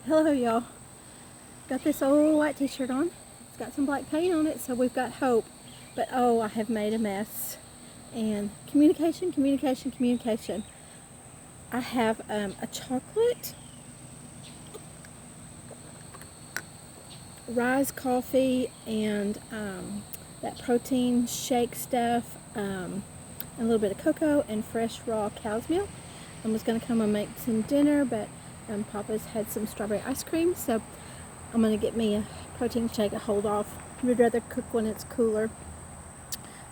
Hello y'all. Got this old white t-shirt on. It's got some black paint on it, so we've got hope. But oh, I have made a mess. And communication. I have a chocolate rise coffee and that protein shake stuff, and a little bit of cocoa and fresh raw cow's milk. I was going to come and make some dinner, but Papa's had some strawberry ice cream, so I'm going to get me a protein shake to hold off. We'd rather cook when it's cooler.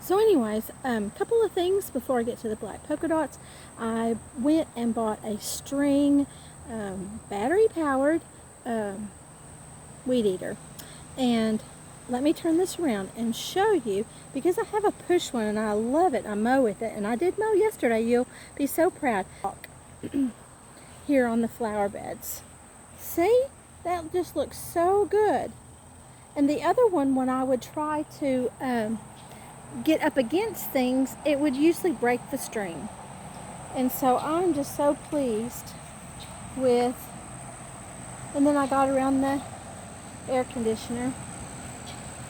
So anyways, couple of things before I get to the black polka dots. I went and bought a string battery powered weed eater. And let me turn this around and show you, because I have a push one and I love it. I mow with it, and I did mow yesterday. You'll be so proud. Here on the flower beds. See? That just looks so good. And the other one, when I would try to get up against things, it would usually break the string. And so I'm just so pleased with, and then I got around the air conditioner.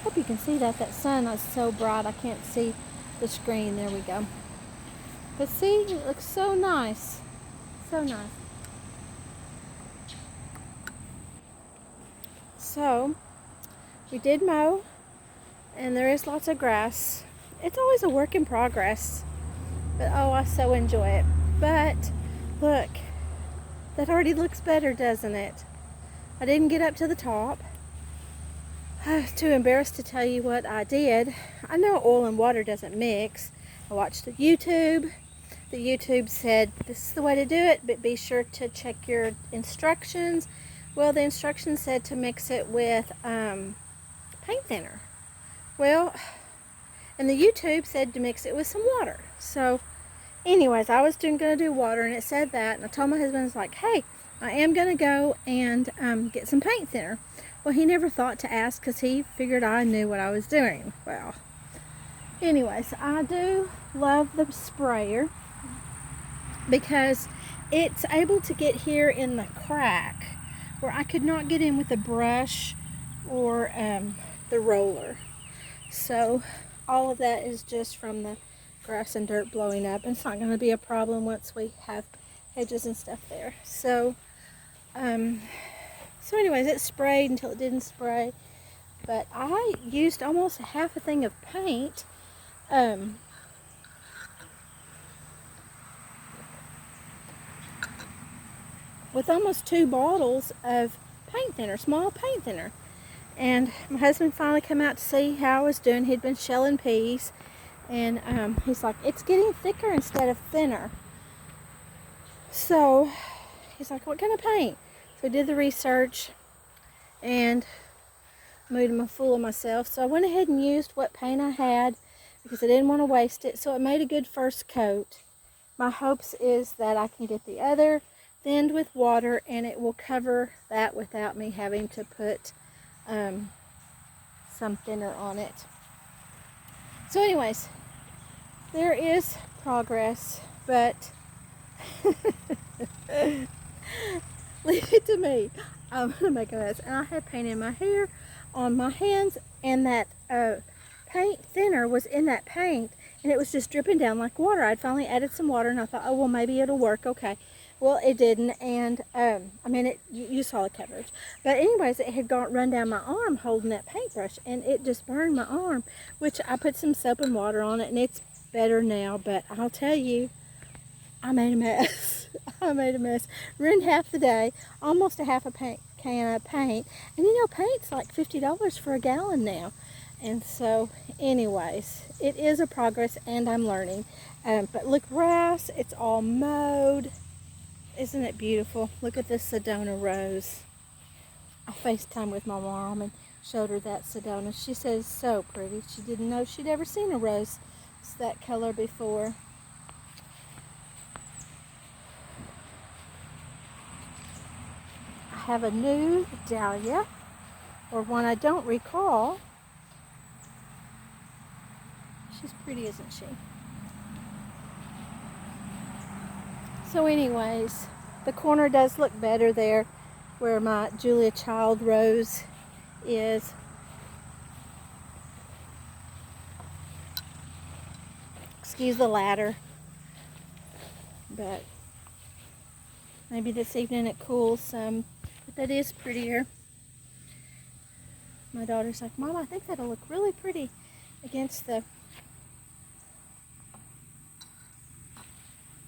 Hope you can see that. That sun is so bright I can't see the screen. There we go. But see, it looks so nice. So nice. So, we did mow, and there is lots of grass. It's always a work in progress, but oh, I so enjoy it. But look, that already looks better, doesn't it? I didn't get up to the top. I was too embarrassed to tell you what I did. I know oil and water doesn't mix. I watched the YouTube. The YouTube said this is the way to do it, but be sure to check your instructions. Well, the instructions said to mix it with paint thinner. Well, and the YouTube said to mix it with some water. So, anyways, I was going to do water, and it said that. And I told my husband, I was like, hey, I am going to go and get some paint thinner. Well, he never thought to ask because he figured I knew what I was doing. Well, anyways, I do love the sprayer because it's able to get here in the crack where I could not get in with a brush or the roller. So all of that is just from the grass and dirt blowing up. It's not going to be a problem once we have hedges and stuff there. So anyways, it sprayed until it didn't spray. But I used almost half a thing of paint. With almost 2 bottles of paint thinner, small paint thinner. And my husband finally came out to see how I was doing. He'd been shelling peas, and he's like, it's getting thicker instead of thinner. So he's like, what kind of paint? So I did the research and made him a fool of myself. So I went ahead and used what paint I had because I didn't want to waste it. So it made a good first coat. My hopes is that I can get the other thinned with water, and it will cover that without me having to put some thinner on it. So anyways, there is progress, but leave it to me. I'm gonna make a mess. And I had paint in my hair, on my hands, and that paint thinner was in that paint, and it was just dripping down like water. I'd finally added some water, and I thought, oh well, maybe it'll work. Okay. Well, it didn't, and I mean, you saw the coverage. But anyways, it had run down my arm holding that paintbrush, and it just burned my arm, which I put some soap and water on it, and it's better now. But I'll tell you, I made a mess. I made a mess. Ruined half the day, almost a half a can of paint. And you know, paint's like $50 for a gallon now. And so, anyways, it is a progress, and I'm learning. But look, grass, it's all mowed. Isn't it beautiful? Look at this Sedona rose. I FaceTimed with my mom and showed her that Sedona. She says so pretty. She didn't know she'd ever seen a rose that color before. I have a new dahlia, or one I don't recall. She's pretty, isn't she? So anyways, the corner does look better there where my Julia Child rose is. Excuse the ladder, but maybe this evening it cools some, but that is prettier. My daughter's like, Mom, I think that'll look really pretty against the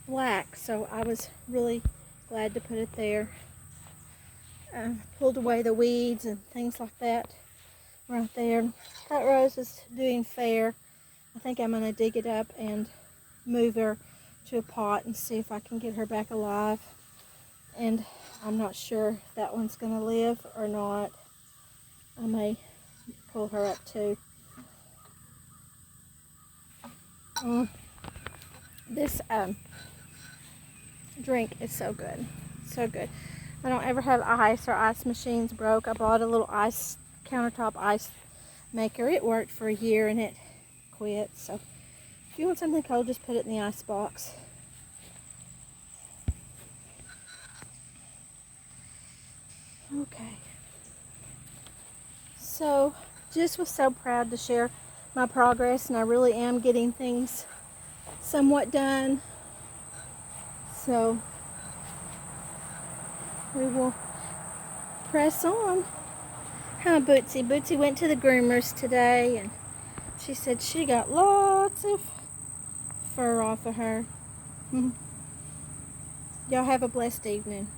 black, so I was really glad to put it there. Pulled away the weeds and things like that right there. That rose is doing fair. I think I'm going to dig it up and move her to a pot and see if I can get her back alive. And I'm not sure if that one's going to live or not. I may pull her up too. This drink is so good. So good. I don't ever have ice or ice machines broke. I bought a little ice countertop ice maker. It worked for a year and it quit. So if you want something cold, just put it in the ice box. Okay. So just was so proud to share my progress, and I really am getting things somewhat done. So we will press on. Huh, Bootsy? Bootsy went to the groomers today, and she said she got lots of fur off of her. Y'all have a blessed evening.